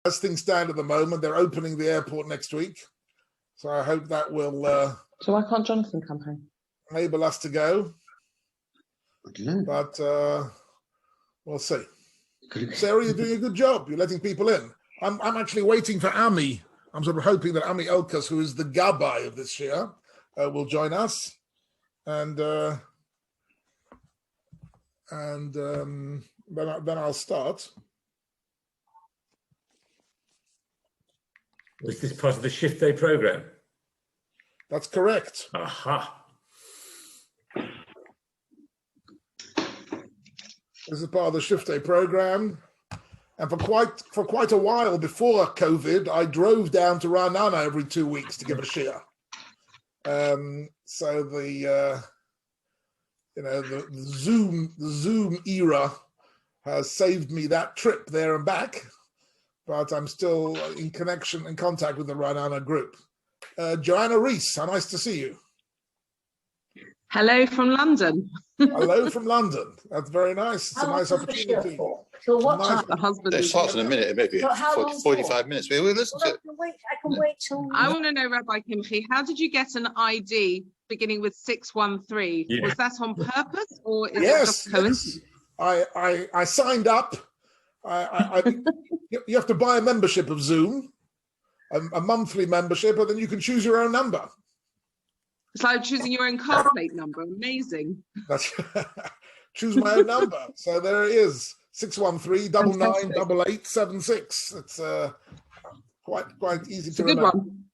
as things stand at the moment, they're opening the airport next week. So I hope that will so why can't Jonathan come home? Enable us to go. But we'll see. Sarah, you're doing a good job. You're letting people in. I'm actually waiting for Ami. I'm sort of hoping that Ami Elkas, who is the Gabbai of this year, will join us. And then I'll start. Was this part of the shift day program? That's correct. Aha. This is part of the shift day program. And for quite a while before COVID, I drove down to Ra'anana every 2 weeks to give a shiur. So the Zoom era has saved me that trip there and back, but I'm still in contact with the Ra'anana group. Joanna Reese, how nice to see you. Hello from London. Hello from London. That's very nice. It's a nice opportunity. So what time? The husband It starts in a minute, maybe 45 minutes. We'll listen to it. I can wait till. I want to know, Rabbi Kimche, how did you get an ID beginning with 613? Yeah. Was that on purpose or is it Yes, just coincidence? I signed up. You have to buy a membership of Zoom, a monthly membership, and then you can choose your own number. It's like choosing your own car plate number. Amazing. That's choose my own number. So there it is. 613-998876. It's quite easy to remember. It's a good one.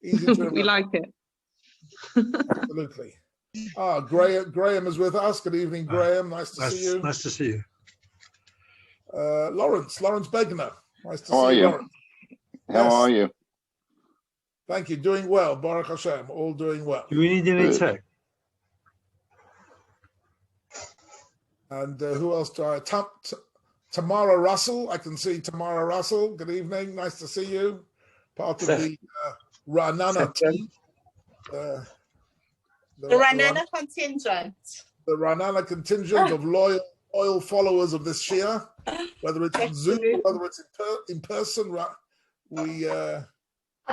Easy to remember. We like it. Absolutely. Graham is with us. Good evening, Graham. Nice to see you. Nice to see you. Lawrence Begner. Nice to How see are you, you? Lawrence. How Yes. are you? Thank you. Doing well. Baruch Hashem. All doing well. Do we need any tech? And who else do I? Tamara Russell. I can see Tamara Russell. Good evening. Nice to see you. Part of the Ra'anana team. The Ra'anana contingent. The Ra'anana contingent of loyal followers of this shiur, whether it's on Zoom, whether it's in person. I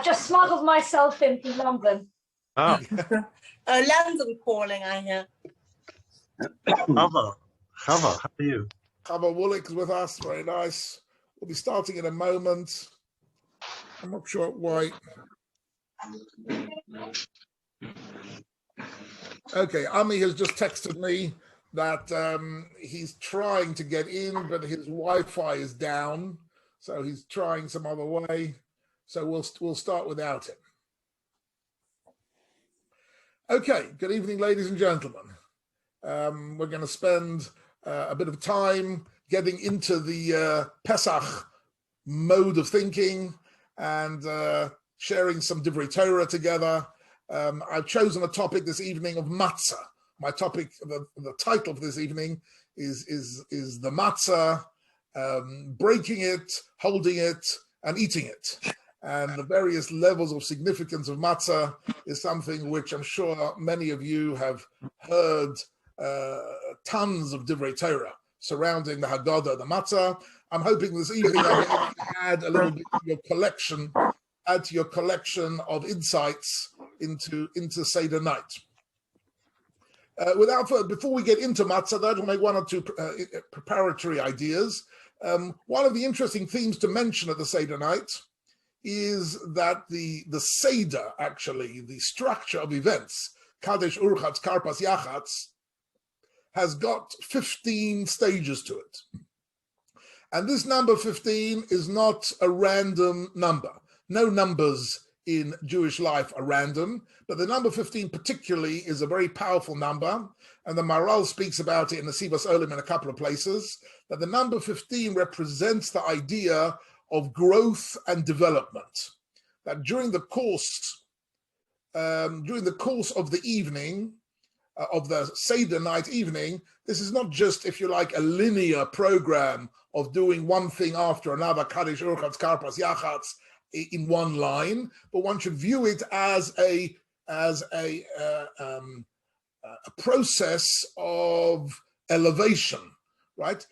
just smuggled myself in from London. Ah, London calling, I hear. Chava, how are you? Chava Woolick is with us. Very nice. We'll be starting in a moment. I'm not sure why. Okay, Ami has just texted me that he's trying to get in, but his Wi-Fi is down, so he's trying some other way. So we'll start without him. Okay, good evening, ladies and gentlemen. We're going to spend a bit of time getting into the Pesach mode of thinking and sharing some Divrei Torah together. I've chosen a topic this evening of Matzah. My topic, the title of this evening is the Matzah, breaking it, holding it, and eating it. And the various levels of significance of Matzah is something which I'm sure many of you have heard tons of Divrei Torah surrounding the Haggadah, the Matzah. I'm hoping this evening I'll be able to add a little bit to your collection of insights into Seder night. Before we get into Matzah, I'd like to make one or two preparatory ideas. One of the interesting themes to mention at the Seder night is that the Seder, actually, the structure of events, Kadesh, Urchatz, Karpas, Yachatz, has got 15 stages to it. And this number 15 is not a random number. No numbers in Jewish life are random, but the number 15 particularly is a very powerful number, and the Maharal speaks about it in the Sivas Olim in a couple of places, that the number 15 represents the idea of growth and development. That during the course of the evening, of the Seder night evening, this is not just, if you like, a linear program of doing one thing after another, Kaddish, Urchatz, Karpas, Yachatz, in one line, but one should view it as a process of elevation, right?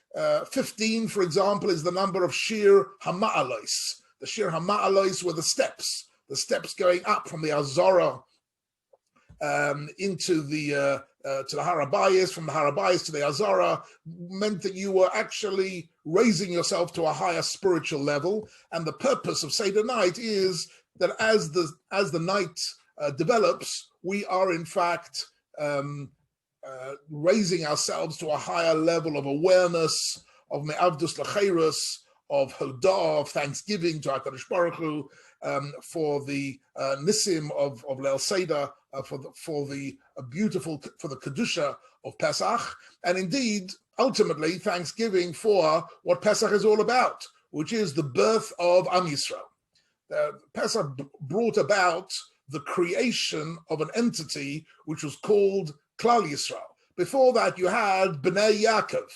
15, for example, is the number of Shir Hama'alois. The Shir Hama'alois were the steps going up from the Azora into the to the Harabayas, from the Harabayas to the Azara, meant that you were actually raising yourself to a higher spiritual level. And the purpose of Seder night is that as the night develops, we are in fact raising ourselves to a higher level of awareness, of me'avdus l'cheirus, of hodah, of thanksgiving to HaKadosh Baruch Hu, for the nisim of Leil Seder, for the kedusha of Pesach, and indeed, ultimately, thanksgiving for what Pesach is all about, which is the birth of Am Yisrael. Pesach brought about the creation of an entity which was called Klal Yisrael. Before that, you had Bnei Yaakov.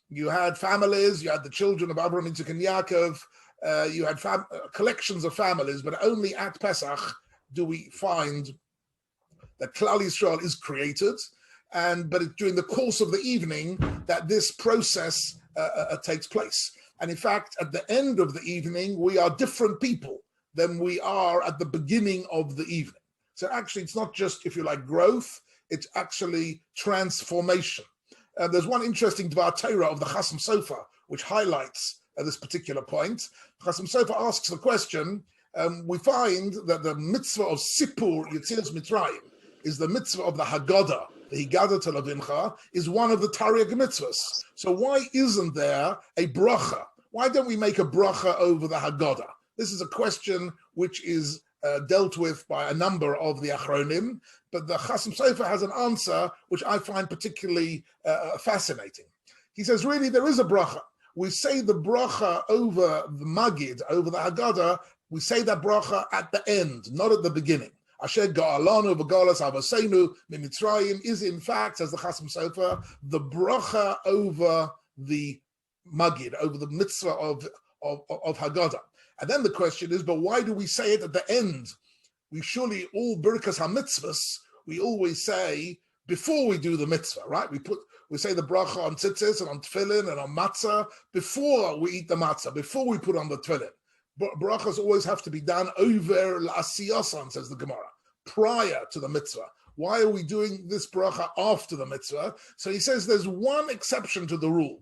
You had families, you had the children of Abraham, Yitzchak, and Yaakov. You had collections of families, but only at Pesach do we find that Klal Yisrael is created, but during the course of the evening that this process takes place. And in fact, at the end of the evening, we are different people than we are at the beginning of the evening. So actually, it's not just, if you like, growth, it's actually transformation. There's one interesting Dvar Torah of the Chasam Sofer, which highlights this particular point. Chasam Sofer asks the question, we find that the mitzvah of Sipur Yetzias Mitzrayim is the mitzvah of the Haggadah, the Haggadah to Levincha, is one of the Tariq mitzvahs. So why isn't there a bracha? Why don't we make a bracha over the Haggadah? This is a question which is dealt with by a number of the Achronim, but the Chasam Sofer has an answer which I find particularly fascinating. He says, really, there is a bracha. We say the bracha over the Magid, over the Haggadah, we say that bracha at the end, not at the beginning. Asher ga'alanu v'galas avaseinu mimitzrayim is in fact, as the Chasam Sofer, the bracha over the Magid, over the mitzvah of Haggadah. And then the question is, but why do we say it at the end? We surely, all birkas ha-mitzvahs, we always say before we do the mitzvah, right? We say the bracha on tzitzis and on tefillin and on matzah before we eat the matzah, before we put on the tefillin. Brachas always have to be done over la'asiyasan, says the Gemara, prior to the mitzvah. Why are we doing this bracha after the mitzvah? So he says there's one exception to the rule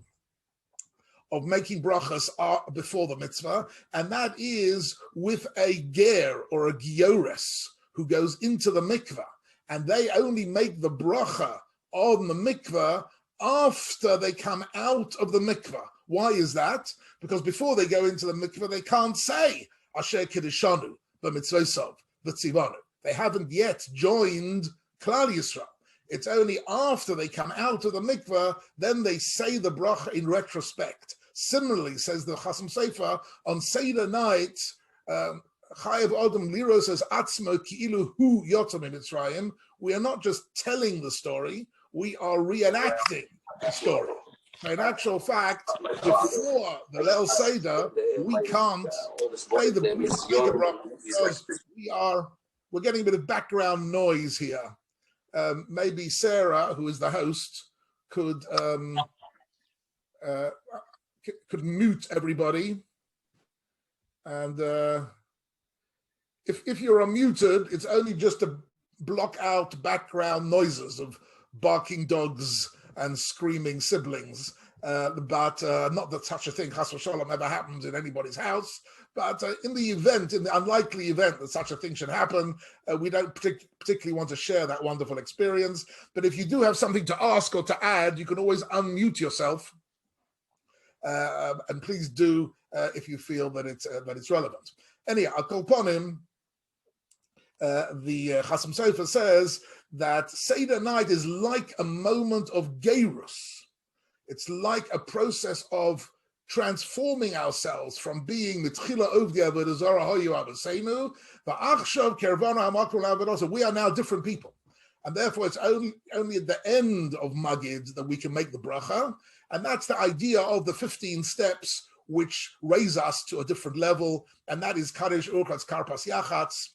of making brachas before the mitzvah, and that is with a ger or a giores who goes into the mikvah, and they only make the bracha on the mikvah after they come out of the mikvah. Why is that? Because before they go into the mikvah, they can't say Asher Kiddishanu b'mitzvosov v'tzivanu. They haven't yet joined Klal Yisrael. It's only after they come out of the mikvah, then they say the bracha in retrospect. Similarly, says the Chasam Sofer, on Seder night, Chayav Odom Liro says, Atzmo ki'ilu hu yotzam Mitzrayim. We are not just telling the story, we are reenacting the story. So in actual fact, before the Leil Seder, we can't say the bracha because we're getting a bit of background noise here. Maybe Sarah, who is the host, could mute everybody. And if you're unmuted, it's only just to block out background noises of barking dogs and screaming siblings. But not that such a thing, chas v'shalom, ever happens in anybody's house. But in the unlikely event that such a thing should happen, we don't particularly want to share that wonderful experience. But if you do have something to ask or to add, you can always unmute yourself. And please do if you feel that it's relevant. Anyhow, I'll call upon him. The Chasam Sofer says that Seder night is like a moment of gerus. It's like a process of transforming ourselves from being mitchila ovdi avodah zara hayu avaseinu va'achshav kervana hamakru la'avodah. We are now different people, and therefore it's only at the end of Magid that we can make the bracha, and that's the idea of the 15 steps which raise us to a different level, and that is kadesh urchatz karpas yachatz.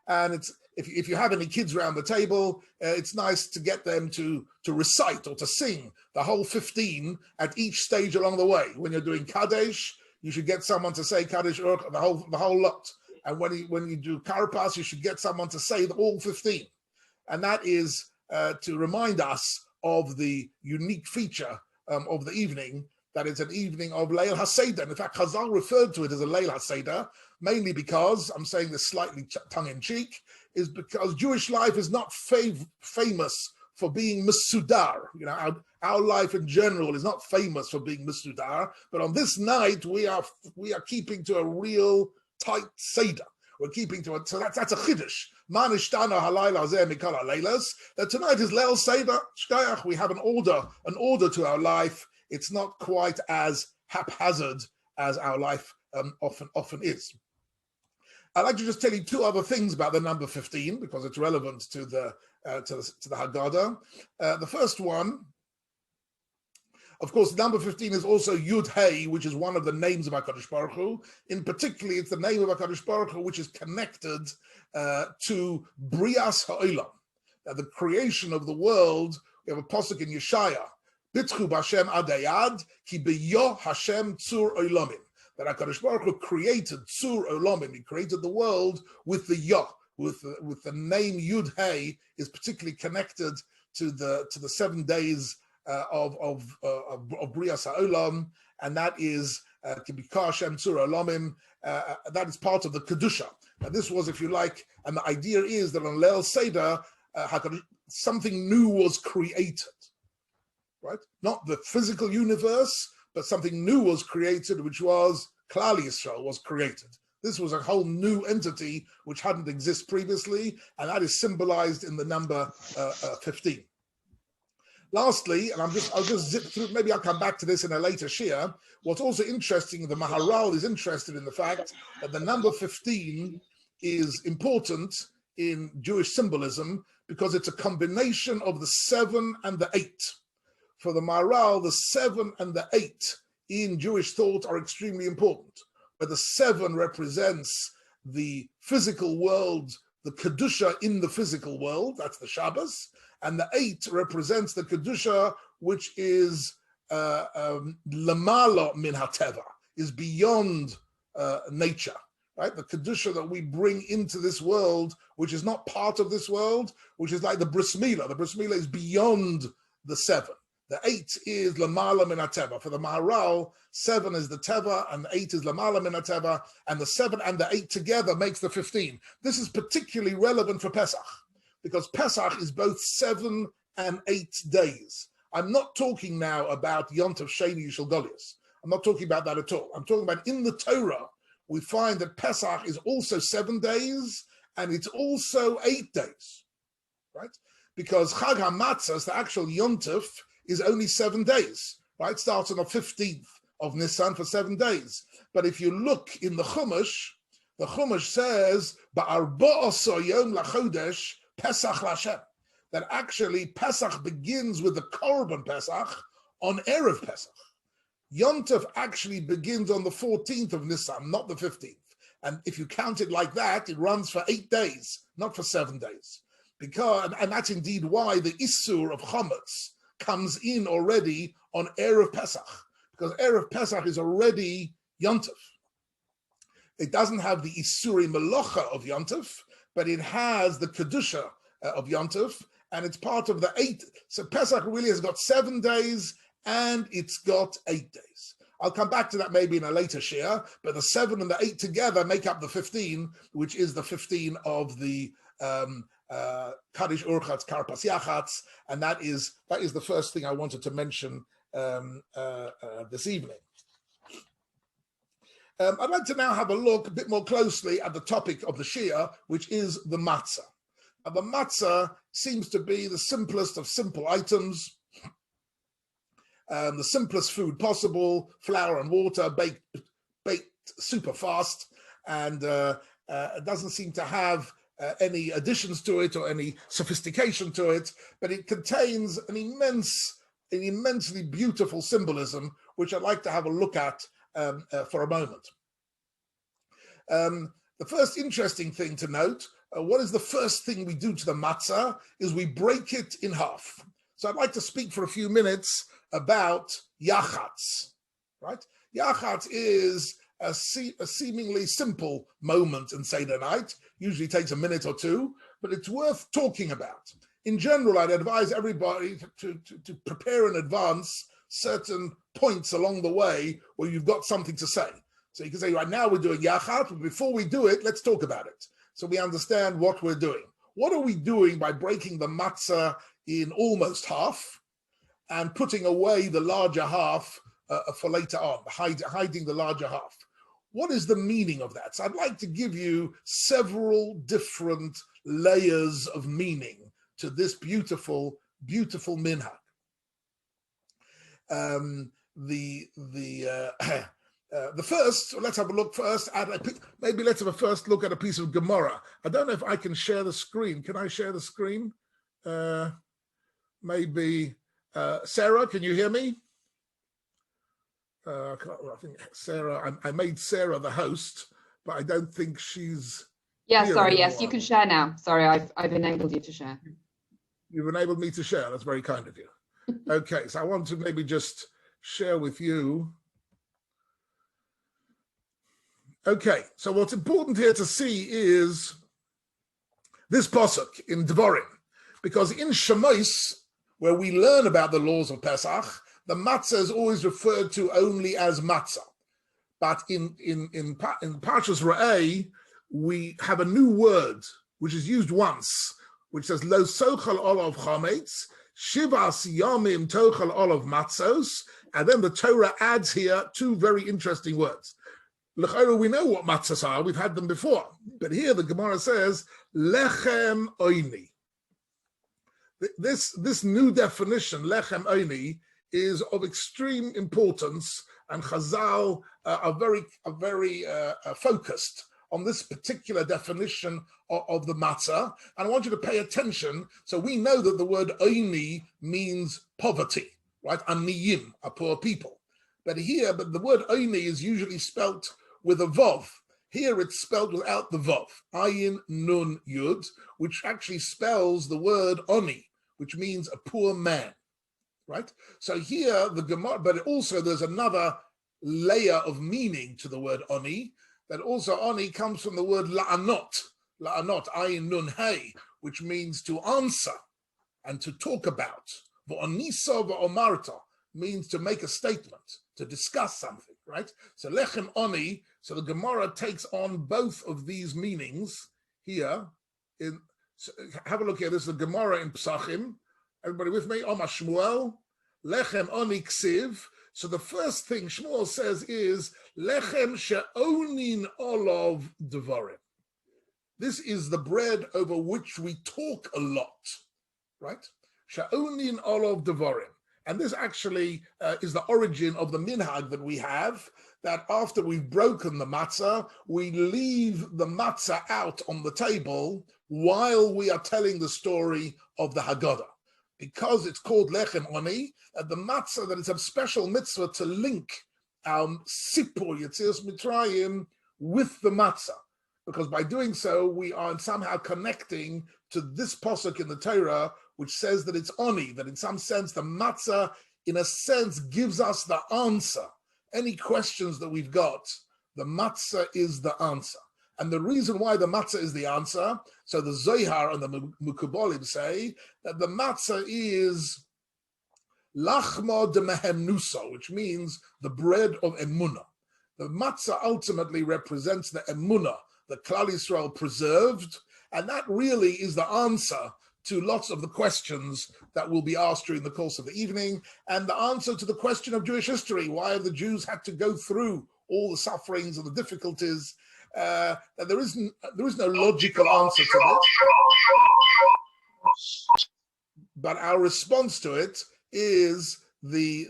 And it's if you have any kids around the table, it's nice to get them to recite or to sing the whole 15 at each stage along the way. When you're doing Kaddish, you should get someone to say Kaddish the whole lot. And when you do Karpas, you should get someone to say all 15. And that is to remind us of the unique feature of the evening, that it's an evening of Leil HaSeder. And in fact, Chazal referred to it as a Leil HaSeder, mainly because, I'm saying this slightly tongue-in-cheek, is because Jewish life is not famous for being Masudar. You know, our life in general is not famous for being Masudar, but on this night, we are keeping to a real tight Seder. We're keeping to it, so that's a chiddush. Manishtana halayla zeh mikol halaylas. That tonight is Leil Seder Shkayach. We have an order to our life. It's not quite as haphazard as our life often is. I'd like to just tell you two other things about the number 15 because it's relevant to the Haggadah. The first one, of course, number 15 is also Yud Hey, which is one of the names of HaKadosh Baruch Hu. In particular, it's the name of HaKadosh Baruch Hu, which is connected to Brias Ha'olam, the creation of the world. We have a pasuk in Yeshaya, Bitchu b'Hashem adayad, ki beyo Hashem tzur olamim. That HaKadosh Baruch Hu created tzur olamim. He created the world with the Yah, with the name Yud Hey is particularly connected to the 7 days of Brias Ha'olam, and that is Kibika Hashem Tzur Olamim. That is part of the Kedusha. Now this was, if you like, and the idea is that on Leil Seder, something new was created, right? Not the physical universe, but something new was created, which was Klal Yisrael was created. This was a whole new entity which hadn't existed previously, and that is symbolized in the number 15. Lastly, and I'll just zip through, maybe I'll come back to this in a later shiur. What's also interesting, the Maharal is interested in the fact that the number 15 is important in Jewish symbolism because it's a combination of the 7 and the 8. For the Maharal, the 7 and the 8 in Jewish thought are extremely important. But the 7 represents the physical world, the Kedusha in the physical world, that's the Shabbos, and the 8 represents the Kedusha, which is Lamala min hateva, is beyond nature, right? The Kedusha that we bring into this world, which is not part of this world, which is like the Bris Milah. The Bris Milah is beyond the 7. The 8 is Lamala min hateva. For the Maharal, 7 is the Teva, and 8 is Lamala min hateva, and the 7 and the 8 together makes the 15. This is particularly relevant for Pesach, because Pesach is both 7 and 8 days. I'm not talking now about Yontav Sheni Yishal Goliath. I'm not talking about that at all. I'm talking about in the Torah, we find that Pesach is also 7 days, and it's also 8 days, right? Because Chag HaMatzah, the actual Yontav, is only 7 days, right? Starts on the 15th of Nisan for 7 days. But if you look in the Chumash says, Ba'arba'asar yom lachodesh Pesach Lashem, that actually Pesach begins with the Korban Pesach on Erev Pesach. Yontav actually begins on the 14th of Nisan, not the 15th. And if you count it like that, it runs for 8 days, not for 7 days. And that's indeed why the Issur of Chametz comes in already on Erev Pesach, because Erev Pesach is already Yontav. It doesn't have the Isuri Melocha of Yontav, but it has the Kedusha of Yontav, and it's part of the 8. So Pesach really has got 7 days, and it's got 8 days. I'll come back to that maybe in a later shiur, but the 7 and the 8 together make up the 15, which is the 15 of the Kaddish Urchatz Karpas Yachatz, and that is the first thing I wanted to mention this evening. I'd like to now have a look a bit more closely at the topic of the shiur, which is the matzah. Now, the matzah seems to be the simplest of simple items, the simplest food possible, flour and water, baked super fast, and it doesn't seem to have any additions to it or any sophistication to it, but it contains an immensely beautiful symbolism, which I'd like to have a look at for a moment. The first interesting thing to note what is the first thing we do to the matzah? Is we break it in half. So I'd like to speak for a few minutes about yachatz, right? Yachatz is a seemingly simple moment in Seder night, usually takes a minute or two, but it's worth talking about. In general, I'd advise everybody to prepare in advance certain points along the way where you've got something to say. So you can say, right now we're doing yachatz, but before we do it, let's talk about it. So we understand what we're doing. What are we doing by breaking the matzah in almost half and putting away the larger half for later on, hiding the larger half? What is the meaning of that? So I'd like to give you several different layers of meaning to this beautiful, beautiful minhag. The first, let's have a look first at maybe let's have a first look at a piece of Gemara. I don't know if I can share the screen. Can I share the screen? Maybe Sarah, can you hear me? I think Sarah. I made Sarah the host, but I don't think she's. Yeah, here sorry. anymore. Yes, you can share now. Sorry, I've enabled you to share. You've enabled me to share. That's very kind of you. Okay, so I want to maybe just share with you. Okay, so what's important here to see is this pasuk in Devarim, because in Shemos, where we learn about the laws of Pesach, the matzah is always referred to only as matzah. But in Parshas Re'eh, we have a new word which is used once, which says lo sochal olav chametz, shivas yamim tochal olav matzos, and then the Torah adds here two very interesting words. L'chayru, we know what matzahs are, we've had them before, but here the Gemara says lechem oini. This new definition, lechem oini, is of extreme importance, and Chazal are very focused on this particular definition of the matzah. And I want you to pay attention. So we know that the word oini means poverty, right? Aniyim, a poor people. But the word oini is usually spelt with a vav. Here it's spelled without the vav, ayin nun yud, which actually spells the word oni, which means a poor man, right? So here the Gemara, but also there's another layer of meaning to the word oni, that also oni comes from the word la'anot, ayin nun hey, which means to answer and to talk about. V'onisa v'omarta means to make a statement, to discuss something, right? So lechem oni, so the Gemara takes on both of these meanings here. So have a look here. This is the Gemara in Psachim. Everybody with me? Omar Shmuel, lechem oni ksiv. So the first thing Shmuel says is lechem she'onin olav devarim. This is the bread over which we talk a lot, right? She'onin olav devarim. And this actually is the origin of the minhag that we have, that after we've broken the matzah, we leave the matzah out on the table while we are telling the story of the Haggadah. Because it's called lechem oni, the matzah, that it's a special mitzvah to link Sipur Yetzias Mitzrayim with the matzah. Because by doing so, we are somehow connecting to this pasuk in the Torah, which says that it's oni, that in some sense the matzah, in a sense, gives us the answer. Any questions that we've got, the matzah is the answer. And the reason why the matzah is the answer, so the Zohar and the Mukubalim say that the matzah is lachma de mehemnusa, which means the bread of emunah. The matzah ultimately represents the emunah, the Klal Yisrael preserved, and that really is the answer to lots of the questions that will be asked during the course of the evening, and the answer to the question of Jewish history, why have the Jews had to go through all the sufferings and the difficulties. There is no logical answer to this, but our response to it is the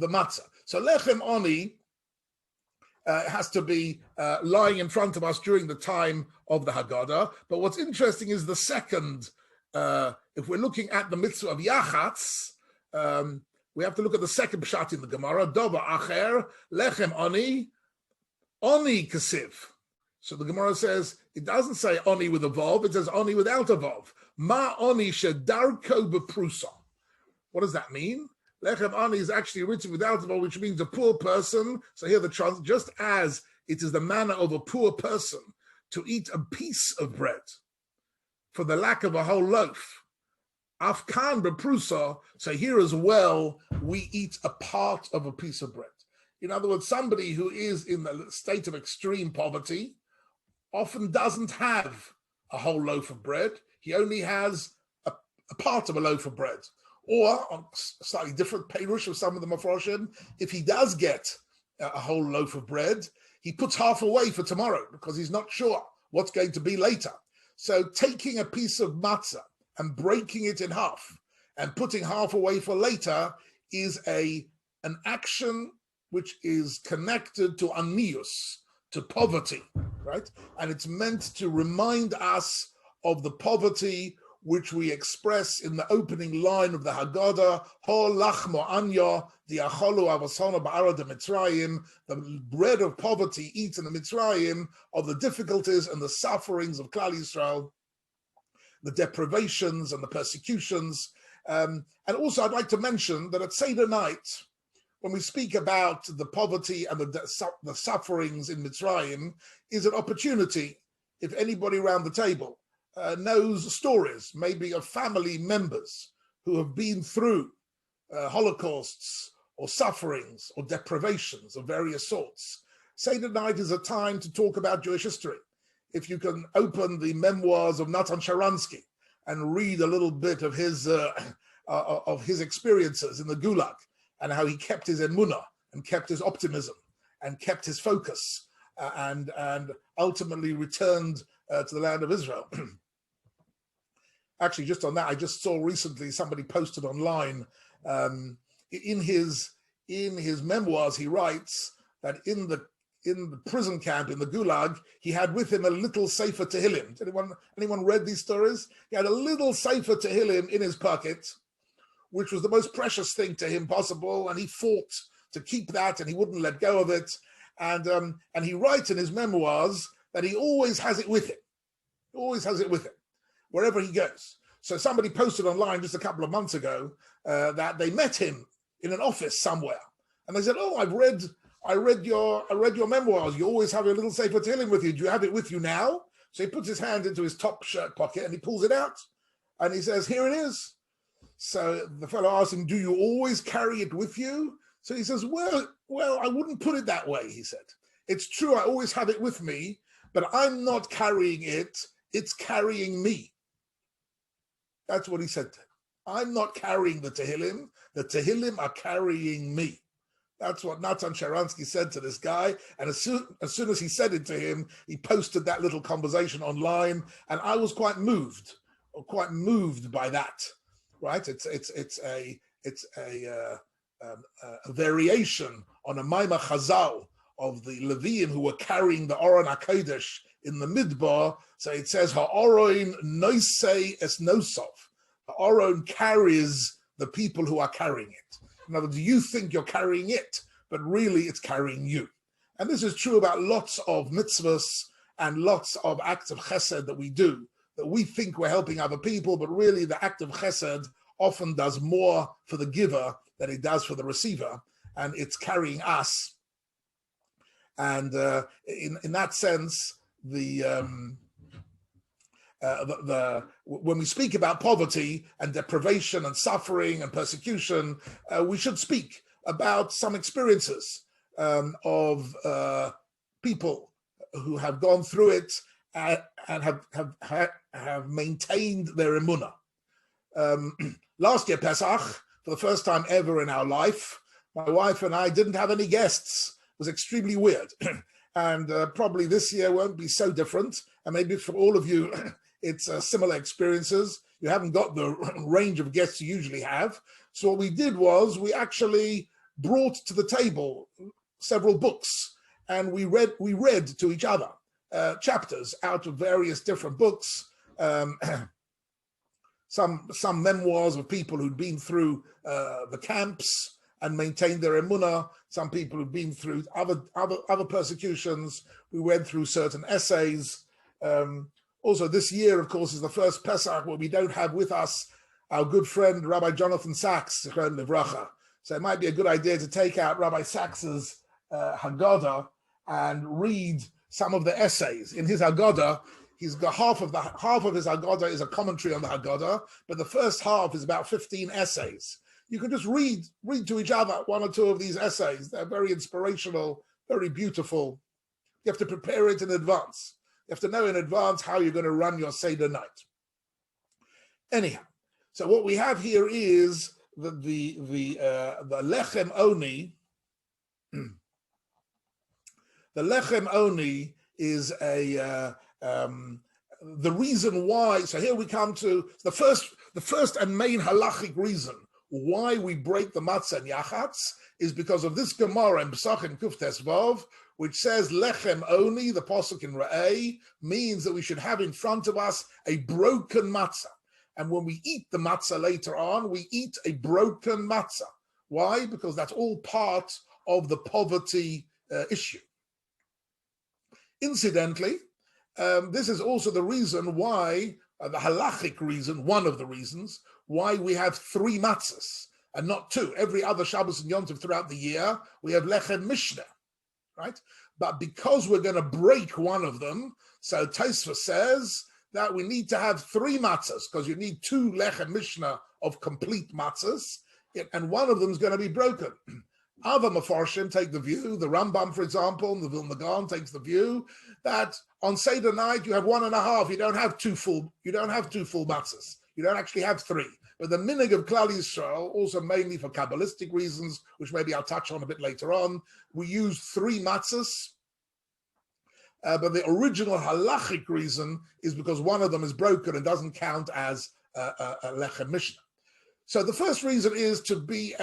matzah. So lechem oni has to be lying in front of us during the time of the Haggadah. But what's interesting is the second, if we're looking at the mitzvah of Yachatz, we have to look at the second pshat in the Gemara, Dova Acher, Lechem Oni, Oni Kasiv. So the Gemara says, it doesn't say oni with a vav, it says oni without a vav. Ma oni shedarko beprusa. What does that mean? Lechem ani is actually written without a vav, which means a poor person. So here just as it is the manner of a poor person to eat a piece of bread for the lack of a whole loaf. Afkan beprusa, so here as well, we eat a part of a piece of bread. In other words, somebody who is in the state of extreme poverty often doesn't have a whole loaf of bread. He only has a part of a loaf of bread. Or, on a slightly different perush of some of the mafroshim, if he does get a whole loaf of bread, he puts half away for tomorrow because he's not sure what's going to be later. So taking a piece of matzah and breaking it in half and putting half away for later is an action which is connected to anius, to poverty, right? And it's meant to remind us of the poverty which we express in the opening line of the Haggadah, Ho lachmo anya, the acholu avasana ba'ara de Mitzrayim, the bread of poverty eaten in Mitzrayim, of the difficulties and the sufferings of Klal Yisrael, the deprivations and the persecutions. And also I'd like to mention that at Seder night, when we speak about the poverty and the sufferings in Mitzrayim, is an opportunity, if anybody around the table knows stories, maybe of family members who have been through holocausts or sufferings or deprivations of various sorts. Seder night is a time to talk about Jewish history. If you can open the memoirs of Natan Sharansky and read a little bit of his experiences in the Gulag, and how he kept his emunah and kept his optimism and kept his focus and ultimately returned to the land of Israel. Actually, just on that, I just saw recently somebody posted online in his memoirs. He writes that in the prison camp in the Gulag, he had with him a little Sefer Tehillim. Anyone read these stories? He had a little Sefer Tehillim in his pocket, which was the most precious thing to him possible, and he fought to keep that, and he wouldn't let go of it. And he writes in his memoirs that he always has it with him. He always has it with him, wherever he goes. So somebody posted online just a couple of months ago that they met him in an office somewhere, and they said, "Oh, I read your memoirs. You always have a little Sefer Tehillim with you. Do you have it with you now?" So he puts his hand into his top shirt pocket and he pulls it out, and he says, "Here it is." So the fellow asked him, "Do you always carry it with you?" So he says, well, I wouldn't put it that way, he said. "It's true, I always have it with me, but I'm not carrying it, it's carrying me." That's what he said to him. "I'm not carrying the Tehillim are carrying me." That's what Natan Sharansky said to this guy. And as soon as he said it to him, he posted that little conversation online, and I was quite moved by that. Right? It's a variation on a Maimah Chazal of the Leviim who were carrying the Aron HaKodesh in the Midbar. So it says, "Ha'aron noisei es nosov." The Aron carries the people who are carrying it. In other words, you think you're carrying it, but really it's carrying you. And this is true about lots of mitzvahs and lots of acts of chesed that we do, that we think we're helping other people, but really the act of chesed often does more for the giver than it does for the receiver, and it's carrying us. And in that sense, when we speak about poverty and deprivation and suffering and persecution, we should speak about some experiences of people who have gone through it and have maintained their emunah. Last year, Pesach, for the first time ever in our life, my wife and I didn't have any guests. It was extremely weird. And probably this year won't be so different. And maybe for all of you, it's similar experiences. You haven't got the range of guests you usually have. So what we did was we actually brought to the table several books, and we read to each other chapters out of various different books. Some memoirs of people who'd been through the camps, and maintain their emunah. Some people who've been through other persecutions. We went through certain essays. Also, this year, of course, is the first Pesach where we don't have with us our good friend Rabbi Jonathan Sachs, Zichron Livracha. So it might be a good idea to take out Rabbi Sachs's Haggadah and read some of the essays. In his Haggadah, he's got half of his Haggadah is a commentary on the Haggadah, but the first half is about 15 essays. You can just read to each other one or two of these essays. They're very inspirational, very beautiful. You have to prepare it in advance. You have to know in advance how you're going to run your Seder night. Anyhow, so what we have here is the lechem oni. The lechem oni is the reason why. So here we come to the first and main halachic reason why we break the matzah and yachatz is because of this Gemara in Pesachim Kuf Tes Vav, which says lechem oni. The pasuk in Re'eh means that we should have in front of us a broken matzah, and when we eat the matzah later on, we eat a broken matzah. Why? Because that's all part of the poverty issue. Incidentally, this is also the reason why, the halachic reason, one of the reasons, why we have 3 matzahs and not 2. Every other Shabbos and Yom Tov throughout the year, we have lechem mishnah, right? But because we're going to break one of them, so Tosfos says that we need to have 3 matzahs, because you need 2 lechem mishnah of complete matzahs, and one of them is going to be broken. Other Mefarshim take the view, the Rambam, for example, the Vilna Gaon takes the view that on Seder night you have 1.5. You don't have two full matzahs. You don't actually have 3. But the minhag of Klal Yisrael, also mainly for Kabbalistic reasons, which maybe I'll touch on a bit later on, we use 3 matzahs. But the original halachic reason is because one of them is broken and doesn't count as a lechem mishnah. So the first reason is to be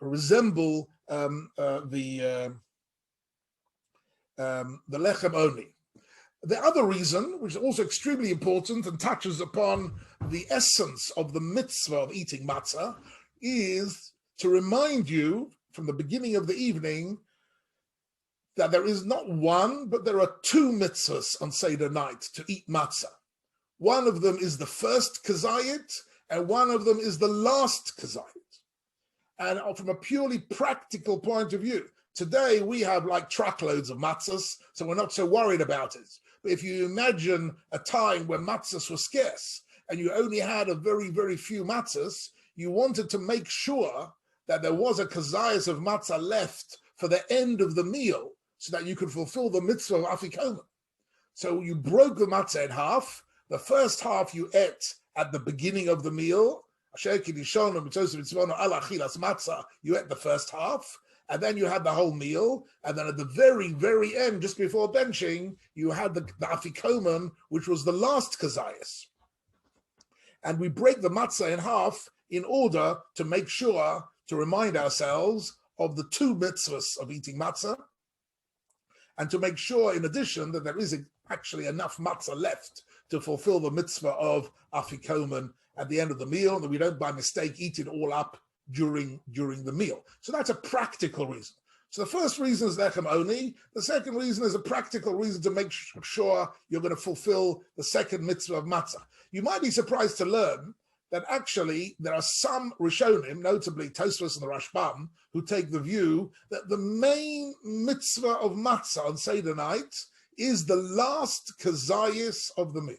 resemble the lechem oni. The other reason, which is also extremely important and touches upon the essence of the mitzvah of eating matzah, is to remind you from the beginning of the evening that there is not one, but there are 2 mitzvahs on Seder night to eat matzah. One of them is the first kazayit, and one of them is the last kazayit. And from a purely practical point of view, today we have like truckloads of matzahs, so we're not so worried about it. But if you imagine a time when matzahs were scarce, and you only had a very, very few matzahs, you wanted to make sure that there was a kazayas of matzah left for the end of the meal, so that you could fulfill the mitzvah of afikomen. So you broke the matzah in half. The first half you ate at the beginning of the meal. You ate the first half, and then you had the whole meal. And then at the very, very end, just before benching, you had the afikomen, which was the last kazayas. And we break the matzah in half in order to make sure, to remind ourselves of the 2 mitzvahs of eating matzah, and to make sure, in addition, that there is actually enough matzah left to fulfill the mitzvah of afikomen at the end of the meal, and that we don't by mistake eat it all up during the meal. So that's a practical reason. So the first reason is lechem oni. The second reason is a practical reason to make sure you're going to fulfill the second mitzvah of matzah. You might be surprised to learn that actually there are some Rishonim, notably Tosfos and the Rashbam, who take the view that the main mitzvah of matzah on Seder night is the last kazayis of the meal.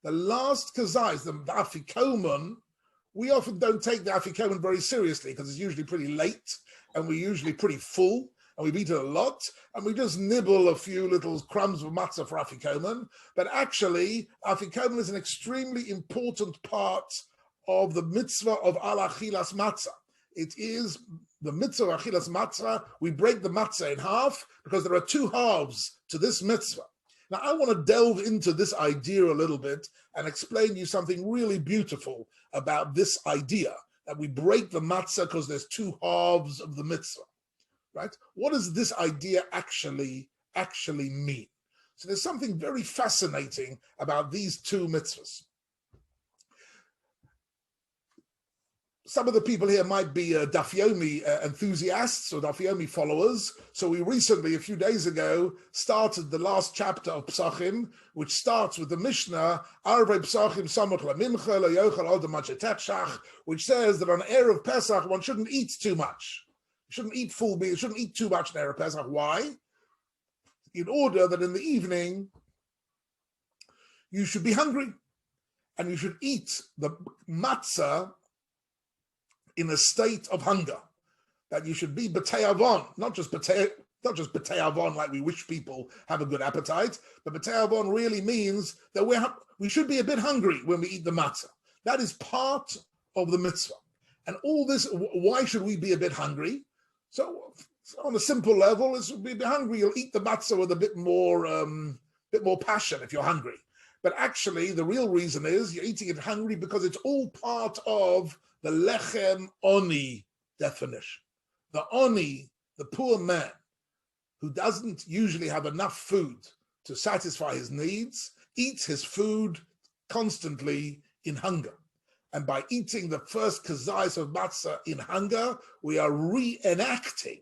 The last kazayis, the afikomen, we often don't take the afikomen very seriously because it's usually pretty late and we're usually pretty full and we've eaten a lot and we just nibble a few little crumbs of matzah for afikomen. But actually, afikomen is an extremely important part of the mitzvah of al achilas matzah. It is the mitzvah of achilas matzah. We break the matzah in half because there are 2 halves to this mitzvah. Now, I want to delve into this idea a little bit and explain to you something really beautiful about this idea, that we break the matzah because there's 2 halves of the mitzvah, right? What does this idea actually mean? So there's something very fascinating about these 2 mitzvahs. some of the people here might be Daf Yomi enthusiasts or Daf Yomi followers. So we recently, a few days ago, started the last chapter of Pesachim, which starts with the Mishnah, Arvei Pesachim Samuch LaMincha Lo Yochel Adam Machetechshach, which says that on Erev Pesach one shouldn't eat too much. You shouldn't eat full meal. You shouldn't eat too much on Erev Pesach. Why? In order that in the evening you should be hungry and you should eat the matzah in a state of hunger, that you should be b'tei avon, not just b'tei avon like we wish people have a good appetite, but b'tei avon really means that we should be a bit hungry when we eat the matzah. That is part of the mitzvah. And all this, why should we be a bit hungry? So on a simple level, is be hungry, you'll eat the matzah with a bit more passion if you're hungry. But actually, the real reason is you're eating it hungry because it's all part of the lechem oni definition. The oni, the poor man, who doesn't usually have enough food to satisfy his needs, eats his food constantly in hunger. And by eating the first kazayis of matzah in hunger, we are reenacting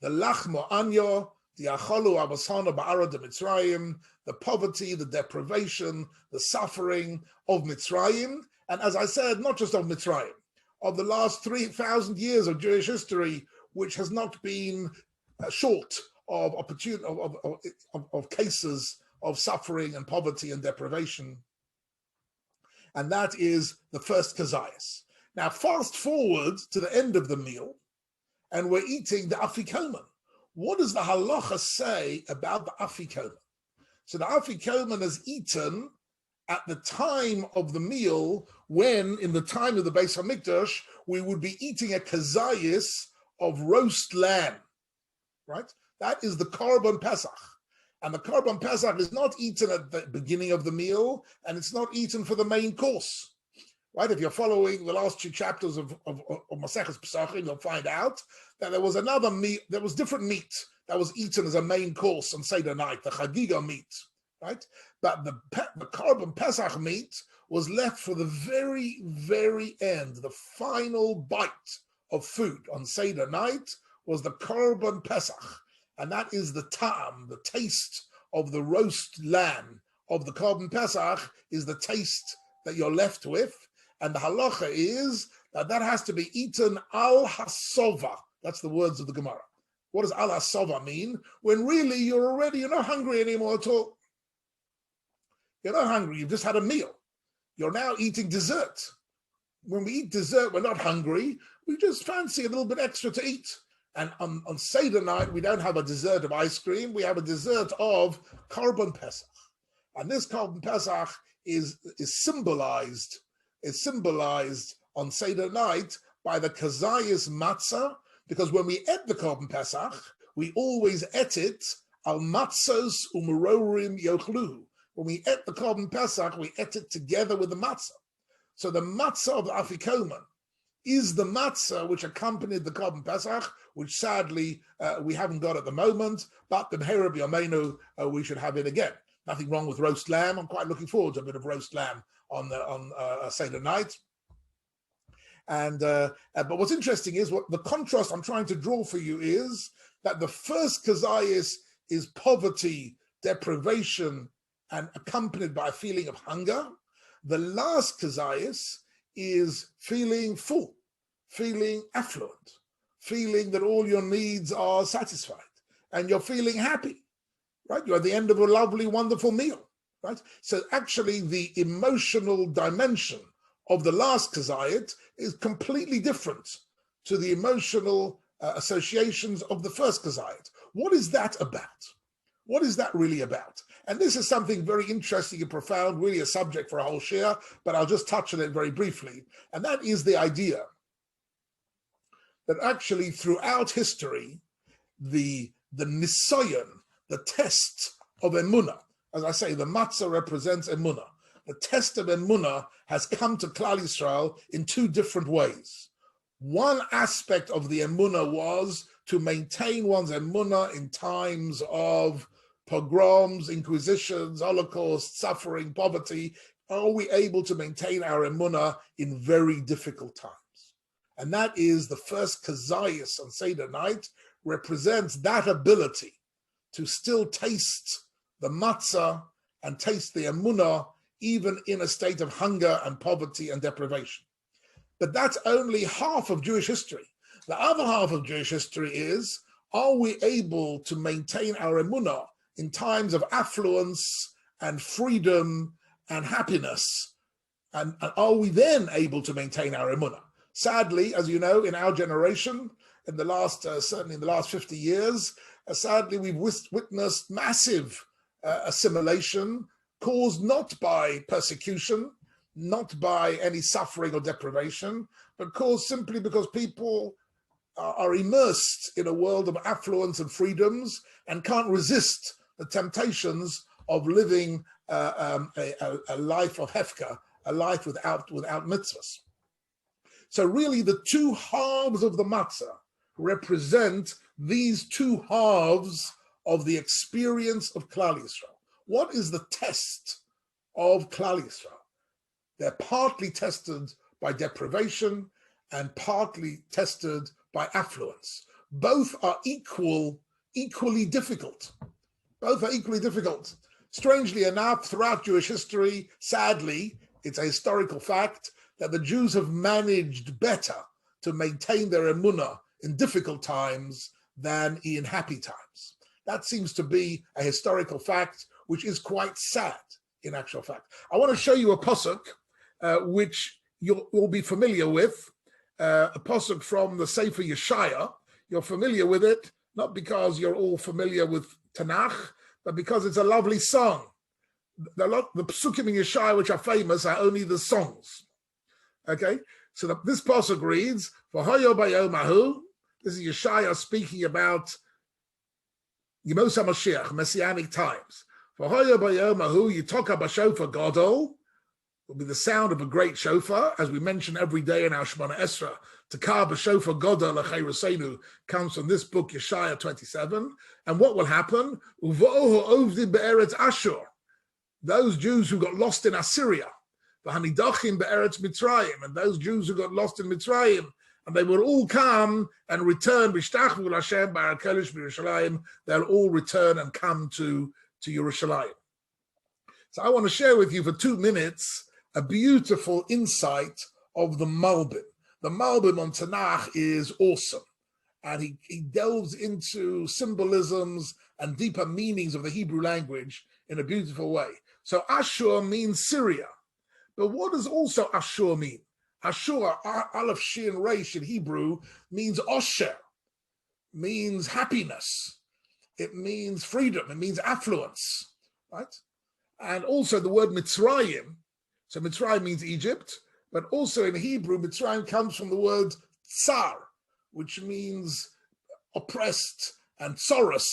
the lachmo anyo, the acholu abasana ba'ara de Mitzrayim, the poverty, the deprivation, the suffering of Mitzrayim. And as I said, not just of Mitzrayim, of the last 3,000 years of Jewish history, which has not been short of opportunity of cases of suffering and poverty and deprivation. And that is the first kazayas. Now, fast forward to the end of the meal, and we're eating the afikomen. What does the halacha say about the afikomen? So the afikomen is eaten at the time of the meal, when in the time of the Beis HaMikdash, we would be eating a kazayis of roast lamb, right? That is the Korban Pesach. And the Korban Pesach is not eaten at the beginning of the meal, and it's not eaten for the main course, right? If you're following the last two chapters of Maseches Pesachim, you'll find out that there was another meat, there was different meat that was eaten as a main course on Seder night, the Chagiga meat, right? But the Korban Pesach meat was left for the very, very end. The final bite of food on Seder night was the Korban Pesach. And that is the ta'am, the taste of the roast lamb of the Korban Pesach is the taste that you're left with. And the halacha is that that has to be eaten al hasova. That's the words of the Gemara. What does al hasova mean? When really you're not hungry anymore at all. You're not hungry, you've just had a meal. You're now eating dessert. When we eat dessert, we're not hungry. We just fancy a little bit extra to eat. And on Seder night, we don't have a dessert of ice cream. We have a dessert of Korban Pesach. And this Korban Pesach is symbolized on Seder night by the kazayis matzah, because when we eat the Korban Pesach, we always eat it al matzos umerorim yochlu. When we eat the Korban Pesach, we eat it together with the matzah. So the matzah of the afikomen is the matzah which accompanied the Korban Pesach, which sadly we haven't got at the moment, but the Meher B'Yameinu we should have it again. Nothing wrong with roast lamb. I'm quite looking forward to a bit of roast lamb on Seder night. And but what's interesting is what the contrast I'm trying to draw for you is that the first kazayis is poverty, deprivation, and accompanied by a feeling of hunger. The last kazayis is feeling full, feeling affluent, feeling that all your needs are satisfied, and you're feeling happy, right? You're at the end of a lovely, wonderful meal, right? So actually the emotional dimension of the last kazayit is completely different to the emotional associations of the first kazayit. What is that about? What is that really about? And this is something very interesting and profound, really a subject for a whole share, but I'll just touch on it very briefly. And that is the idea that actually throughout history, the nisayon, the test of emunah, as I say, the matzah represents emunah. The test of emunah has come to Klal Yisrael in two different ways. One aspect of the emunah was to maintain one's emunah in times of pogroms, inquisitions, Holocaust, suffering, poverty. Are we able to maintain our emunah in very difficult times? And that is the first kazayas on Seder night represents that ability to still taste the matzah and taste the emunah, even in a state of hunger and poverty and deprivation. But that's only half of Jewish history. The other half of Jewish history is, are we able to maintain our emunah in times of affluence and freedom and happiness? And are we then able to maintain our emunah? Sadly, as you know, in our generation, in the last, certainly in the last 50 years, sadly, we've witnessed massive assimilation caused not by persecution, not by any suffering or deprivation, but caused simply because people are immersed in a world of affluence and freedoms and can't resist the temptations of living a life of hefka, a life without mitzvahs. So really the two halves of the matzah represent these two halves of the experience of Klal Yisrael. What is the test of Klal Yisrael? They're partly tested by deprivation and partly tested by affluence. Both are equally difficult. Both are equally difficult. Strangely enough, throughout Jewish history, sadly, it's a historical fact that the Jews have managed better to maintain their emunah in difficult times than in happy times. That seems to be a historical fact, which is quite sad in actual fact. I want to show you a pasuk, which you'll be familiar with, a pasuk from the Sefer Yeshaya. You're familiar with it, not because you're all familiar with Tanakh, but because it's a lovely song. The psukim in Yeshaya, which are famous, are only the songs. Okay, so this pasuk reads, "V'hoyo bayomahu." This is Yeshaya speaking about Yemos HaMashiach, Messianic times. "V'hoyo bayomahu yitoka b'shofar gadol," will be the sound of a great shofar, as we mention every day in our Shemona Esra. Takar b'shofar gadol l'chayroseinu comes from this book, Yeshaya 27. And what will happen? Uvo'ohu ovdim be'eretz Ashur. Those Jews who got lost in Assyria, v'hanidachim be'eretz Mitzrayim, and those Jews who got lost in Mitzrayim, and they will all come and return. B'shtachvu l'Hashem b'Har Kodesh b'Yerushalayim. They'll all return and come to Yerushalayim. So I want to share with you for 2 minutes a beautiful insight of the Malbim. The Malbim on Tanakh is awesome, and he delves into symbolisms and deeper meanings of the Hebrew language in a beautiful way. So Ashur means Syria, but what does also Ashur mean? Ashur, Aleph Shin Reish in Hebrew, means Osher, means happiness. It means freedom. It means affluence, right? And also the word Mitzrayim. So Mitzrayim means Egypt, but also in Hebrew, Mitzrayim comes from the word Tsar, which means oppressed, and Tsoros,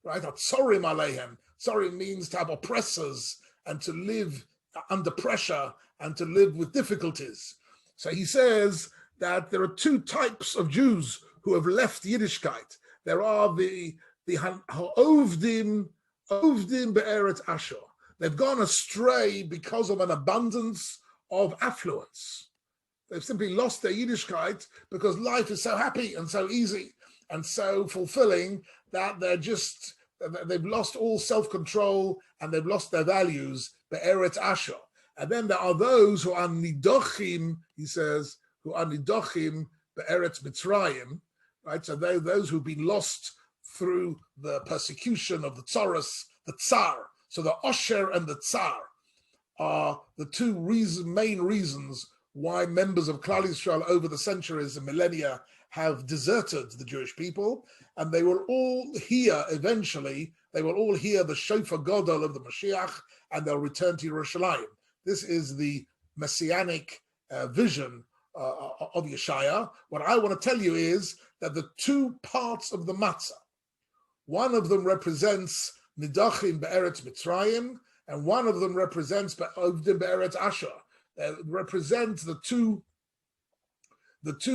right? Tsorim Aleihem. Tsorim means to have oppressors and to live under pressure and to live with difficulties. So he says that there are two types of Jews who have left Yiddishkeit. There are the Ovdim Be'eretz Ashur. They've gone astray because of an abundance of affluence. They've simply lost their Yiddishkeit because life is so happy and so easy and so fulfilling that they've lost all self-control and they've lost their values, Be'eretz Ashur. And then there are those who are nidochim, he says, who are nidochim Be'eretz Mitzrayim, right? So those who've been lost through the persecution of the Tsoros, the Tsar. So the Osher and the Tsar are the two main reasons why members of Klal Yisrael over the centuries and millennia have deserted the Jewish people, and they will all hear eventually, they will all hear the Shofar Gadol of the Mashiach, and they'll return to Yerushalayim. This is the messianic vision of Yeshaya. What I want to tell you is that the two parts of the matzah, one of them represents Nidachim Be'eretz Mitzrayim, and one of them represents Ovdim Be'eretz Ashur. Represents the two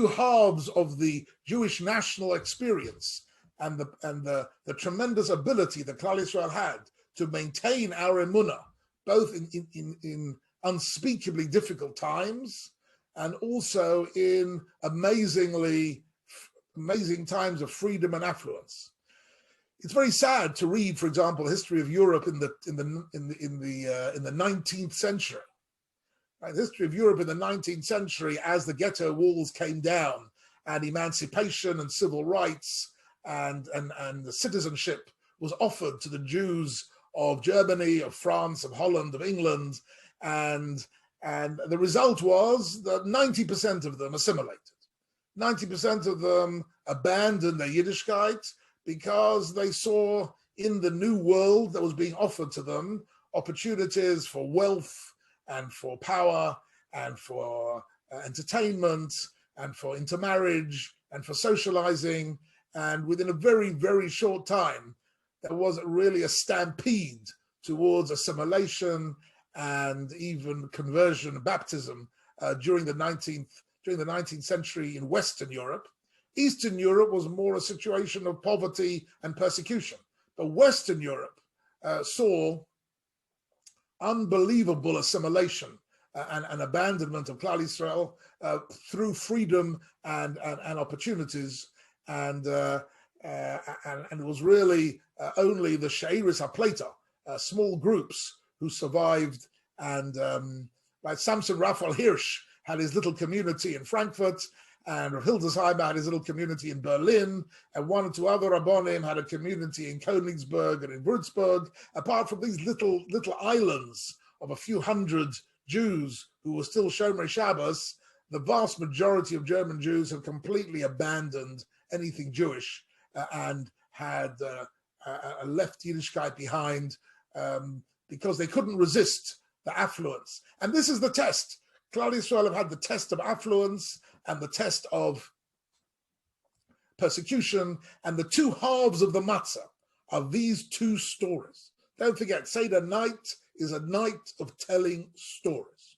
halves of the Jewish national experience and the tremendous ability that Klal Yisrael had to maintain our emunah, both in unspeakably difficult times, and also in amazing times of freedom and affluence. It's very sad to read, for example, the history of Europe in the 19th century. Right? The history of Europe in the 19th century, as the ghetto walls came down, and emancipation and civil rights and the citizenship was offered to the Jews of Germany, of France, of Holland, of England, and the result was that 90% of them assimilated. 90% of them abandoned their Yiddishkeit because they saw in the new world that was being offered to them opportunities for wealth and for power and for entertainment and for intermarriage and for socializing. And within a very, very short time, there was really a stampede towards assimilation and even conversion, baptism during the 19th century in Western Europe. Eastern Europe was more a situation of poverty and persecution. But Western Europe saw unbelievable assimilation and abandonment of Klal Yisrael through freedom and opportunities, and it was really only the Sheiris HaPleita, small groups who survived, and like Samson Raphael Hirsch had his little community in Frankfurt, and Rav Hildesheimer had his little community in Berlin, and one or two other Rabbonim had a community in Königsberg and in Würzburg. Apart from these little islands of a few hundred Jews who were still Shomer Shabbos, the vast majority of German Jews have completely abandoned anything Jewish and had left Yiddishkeit behind because they couldn't resist the affluence. And this is the test. Klal Yisrael have had the test of affluence and the test of persecution, and the two halves of the matzah are these two stories. Don't forget, Seder night is a night of telling stories.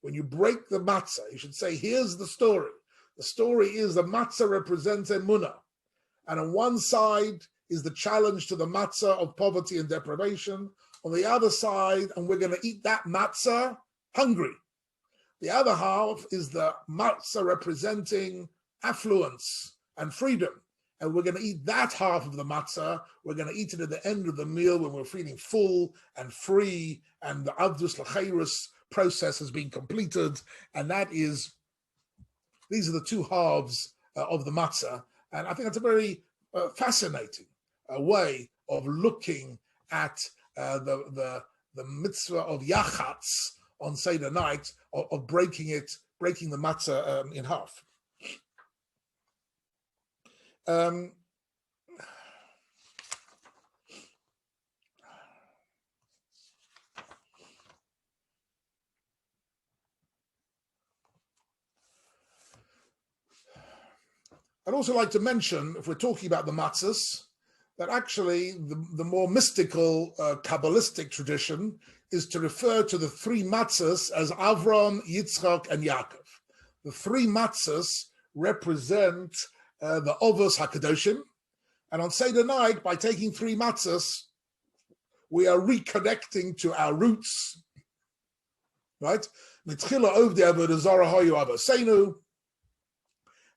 When you break the matzah, you should say, here's the story. The story is the matzah represents emunah. And on one side is the challenge to the matzah of poverty and deprivation. On the other side, and we're going to eat that matzah hungry. The other half is the matzah representing affluence and freedom. And we're going to eat that half of the matzah. We're going to eat it at the end of the meal when we're feeling full and free, and the Avdus L'Chairus process has been completed. And these are the two halves of the matzah. And I think that's a very fascinating way of looking at the mitzvah of Yachatz on Seder night, of breaking the matzah in half. I'd also like to mention, if we're talking about the matzahs, that actually the more mystical Kabbalistic tradition is to refer to the three matzahs as Avram, Yitzchak, and Yaakov. The three matzahs represent the Ovos HaKadoshim, and on Seder night, by taking three matzahs, we are reconnecting to our roots, right?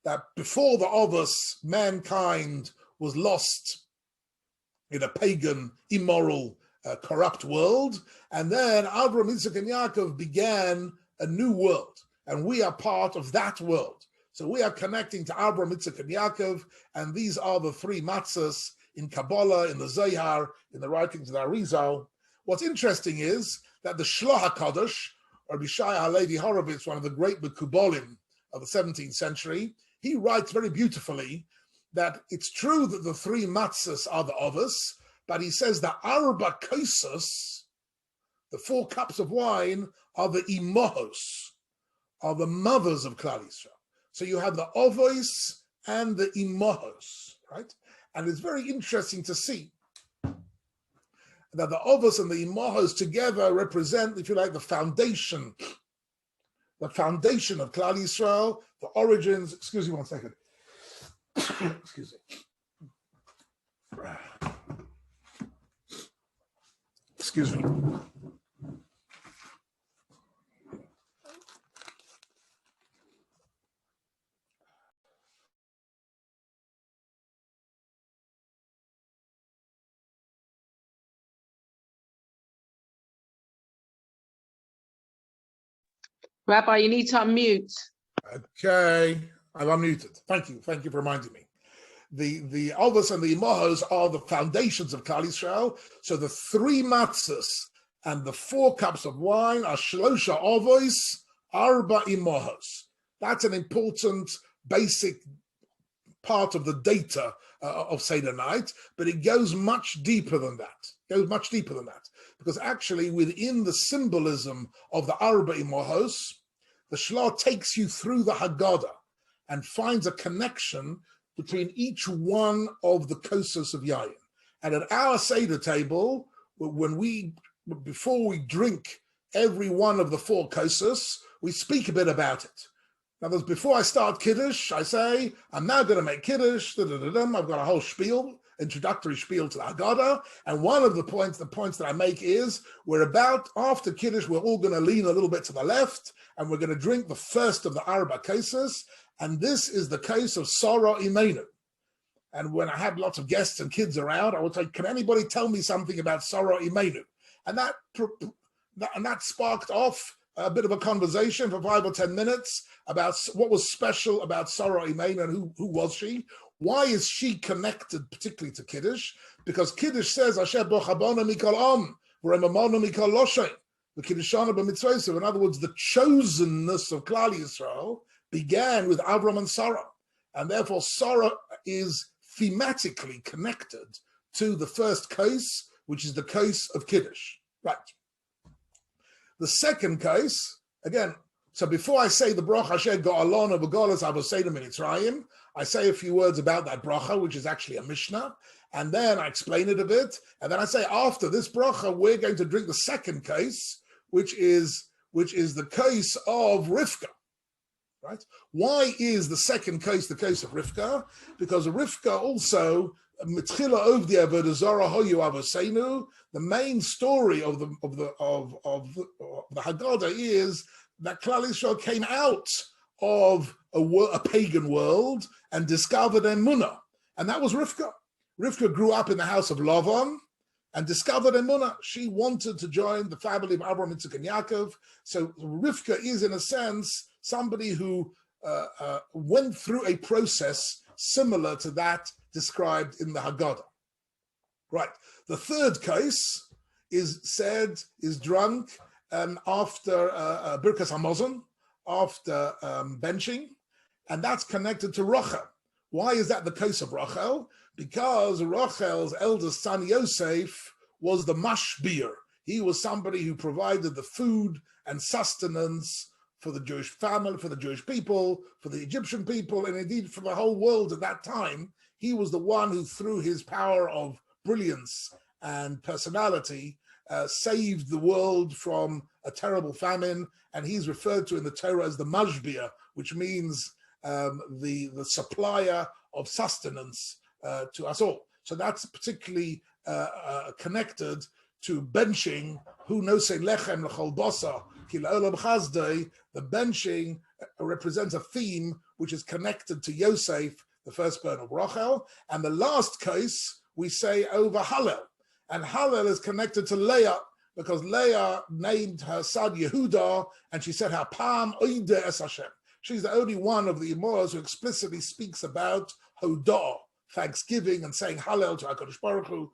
That before the Ovos, mankind was lost in a pagan, immoral, corrupt world. And then Avraham, Yitzchak, and Yaakov began a new world. And we are part of that world. So we are connecting to Avraham, Yitzchak, and Yaakov. And these are the three matzahs in Kabbalah, in the Zohar, in the writings of the Arizal. What's interesting is that the Shloh HaKadosh, Rabbi Shai HaLevi Horowitz, one of the great Mekubalim of the 17th century, he writes very beautifully that it's true that the three matzahs are the Ovos, but he says the Arba Kosas, the 4 cups of wine, are the Imohos, are the mothers of Klal Yisrael. So you have the Ovos and the Imohos, right? And it's very interesting to see that the Ovos and the Imohos together represent, if you like, the foundation of Klal Yisrael, the origins. Excuse me one second. Excuse me. Excuse me. Rabbi, you need to unmute. Okay, I'm unmuted. Thank you for reminding me. The Ovos and the Imohos are the foundations of Klal Yisrael. So the 3 matzahs and the 4 cups of wine are Shlosha Ovos, Arba Imohos. That's an important basic part of the data of Seder night, but it goes much deeper than that. Because actually within the symbolism of the Arba Imohos, the Shlah takes you through the Haggadah and finds a connection between each one of the kosos of Yayin. And at our Seder table, before we drink every one of the 4 kosos, we speak a bit about it. Now, before I start Kiddush, I say, I'm now going to make Kiddush, I've got a whole spiel, introductory spiel to the Haggadah, and one of the points that I make is, after Kiddush, we're all going to lean a little bit to the left, and we're going to drink the first of the Arba cases, and this is the case of Sarah Imenu. And when I had lots of guests and kids around, I would say, can anybody tell me something about Sarah Imenu? And that sparked off a bit of a conversation for 5 or 10 minutes about what was special about Sarah Imenu and who was she? Why is she connected particularly to Kiddush? Because Kiddush says, Asher bochabona mikol am, v'remamona mikol loshein, v'kiddushana b'mitzvosov. In other words, the chosenness of Klal Yisrael began with Avram and Sarah. And therefore, Sarah is thematically connected to the first case, which is the case of Kiddush. Right. The second case, again, so before I say the bracha Asher go'alona v'golas avoseinu mitzrayim, I say a few words about that bracha, which is actually a Mishnah, and then I explain it a bit, and then I say after this bracha, we're going to drink the second case, which is the case of Rivka. Right? Why is the second case the case of Rivka? Because Rivka also, Mitchila Ovdia V'Dazara Hoyu Avoseinu, the main story of the Haggadah is that Klal Yisrael came out of a pagan world and discovered Emunah, and that was Rivka. Rivka grew up in the house of Lavan and discovered Emunah. She wanted to join the family of Abraham, Yitzchak, and Yaakov. So Rivka is, in a sense, somebody who went through a process similar to that described in the Haggadah. Right. The third case is drunk after Birkas Hamazon, after benching, and that's connected to Rachel. Why is that the case of Rachel? Because Rachel's eldest son Yosef was the mashbir. He was somebody who provided the food and sustenance for the Jewish family, for the Jewish people, for the Egyptian people, and indeed for the whole world at that time. He was the one who, through his power of brilliance and personality, saved the world from a terrible famine, and he's referred to in the Torah as the mashbir, which means the supplier of sustenance to us all. So that's particularly connected to benching, who nosei lechem l'chol basa ki la'olam chazdei. The benching represents a theme which is connected to Yosef, the firstborn of Rachel, and the last case we say over Hallel, and Hallel is connected to Leah, because Leah named her son Yehuda, and she said, "Hapam oide es Hashem." She's the only one of the Imors who explicitly speaks about Hodah, thanksgiving, and saying Hallel to HaKadosh Baruch Hu.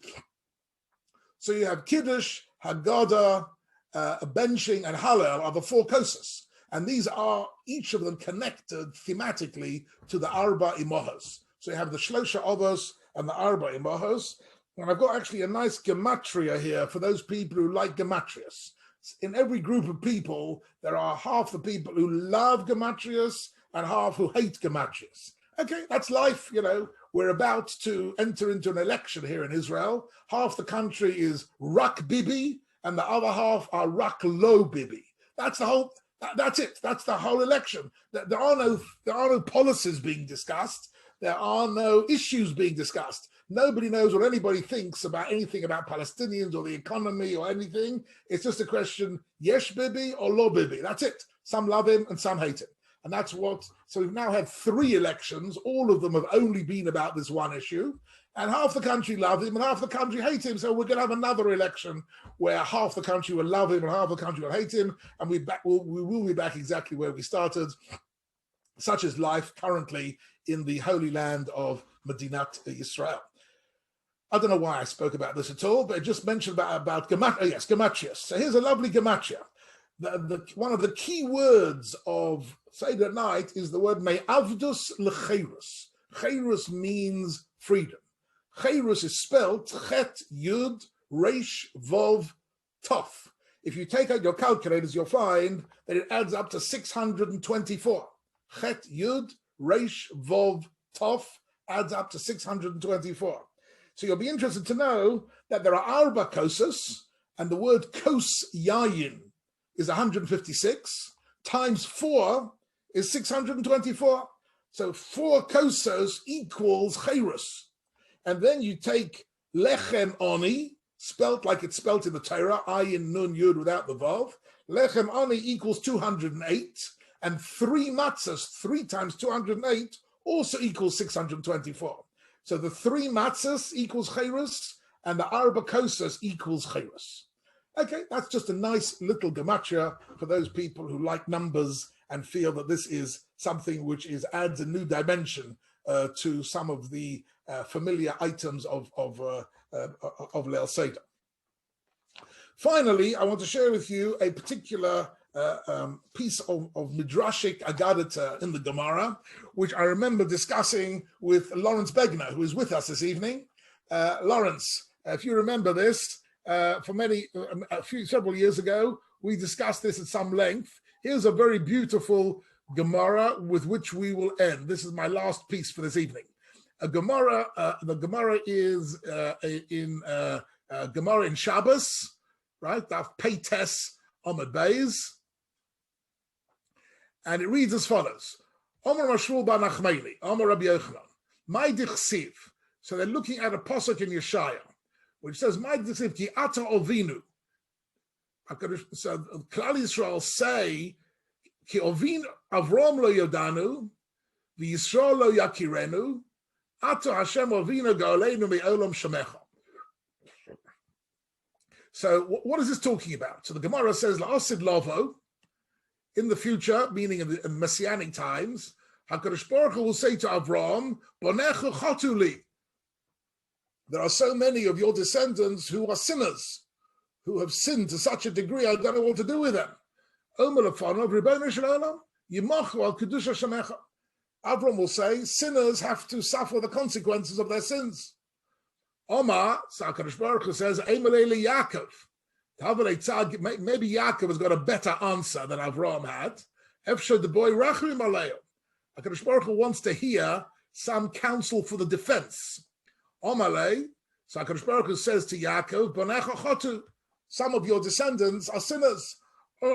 So you have Kiddush, Haggadah, benching, and Hallel are the 4 kosos. And these are, each of them, connected thematically to the Arba Imohos. So you have the Shlosha Ovos and the Arba Imohos. And I've got actually a nice gematria here for those people who like gematrias. In every group of people, there are half the people who love gematrias and half who hate gematrias. Okay, that's life, you know. We're about to enter into an election here in Israel. Half the country is Rak Bibi, and the other half are Rak Lo Bibi. That's the whole. That's it. That's the whole election. There are no policies being discussed. There are no issues being discussed. Nobody knows what anybody thinks about anything about Palestinians or the economy or anything. It's just a question: Yesh Bibi or Lo Bibi. That's it. Some love him and some hate him. And that's what, so we've now had 3 elections. All of them have only been about this one issue. And half the country love him and half the country hate him. So we're going to have another election where half the country will love him and half the country will hate him. And we will be back exactly where we started. Such is life currently in the Holy Land of Medinat Yisrael. I don't know why I spoke about this at all, but I just mentioned about gematrias. So here's a lovely gematria. One of the key words of Seder night is the word me'avdus lecheirus. Cheirus means freedom. Cheirus is spelled Chet Yud Reish Vov Tov. If you take out your calculators, you'll find that it adds up to 624. Chet Yud Reish Vov Tov adds up to 624. So you'll be interested to know that there are arba kosas, and the word kos yayin is 156, times 4 is 624. So 4 kosos equals cheirus. And then you take lechem oni, spelt like it's spelt in the Torah, ayin nun yud without the vav. Lechem oni equals 208, and 3 matzahs, 3 times 208, also equals 624. So the 3 matzahs equals cheirus, and the arba kosas equals cheirus. Okay, that's just a nice little gematria for those people who like numbers and feel that this is something which adds a new dimension to some of the familiar items of Leil Seder. Finally, I want to share with you a particular piece of Midrashic Agadata in the Gemara, which I remember discussing with Lawrence Begner, who is with us this evening. Lawrence, if you remember this, several years ago, we discussed this at some length. Here's a very beautiful Gemara with which we will end. This is my last piece for this evening. The Gemara is in Gemara in Shabbos, right? Daf Peites Amud Beis, and it reads as follows: Omer Mashul Bar Nachmani, Omer Rabbi Yochanan, my dichsiv. So they're looking at a pasuk in Yeshaya, which says, "My dichsiv ki ata ovinu." So Klal Yisrael say, "Ki ovin Avram lo yodanu, v'Yisrael lo yakirenu, ata Hashem ovinu ga'aleinu me'olam shemecha." So what is this talking about? So the Gemara says, "La'asid lavo," in the future, meaning in the Messianic times, HaKadosh Baruch Hu will say to Avram, "Bonecha chatuli." There are so many of your descendants who are sinners, who have sinned to such a degree, I don't know what to do with them. Avram will say, sinners have to suffer the consequences of their sins. Omar, HaKadosh Baruch Hu says, Yaakov. Maybe Yaakov has got a better answer than Avram had. Efshad the boy Rachim Aleim. HaKadosh Baruch Hu wants to hear some counsel for the defense. Omalei, so HaKadosh Baruch Hu says to Yaakov, Bonecha chotu, some of your descendants are sinners. He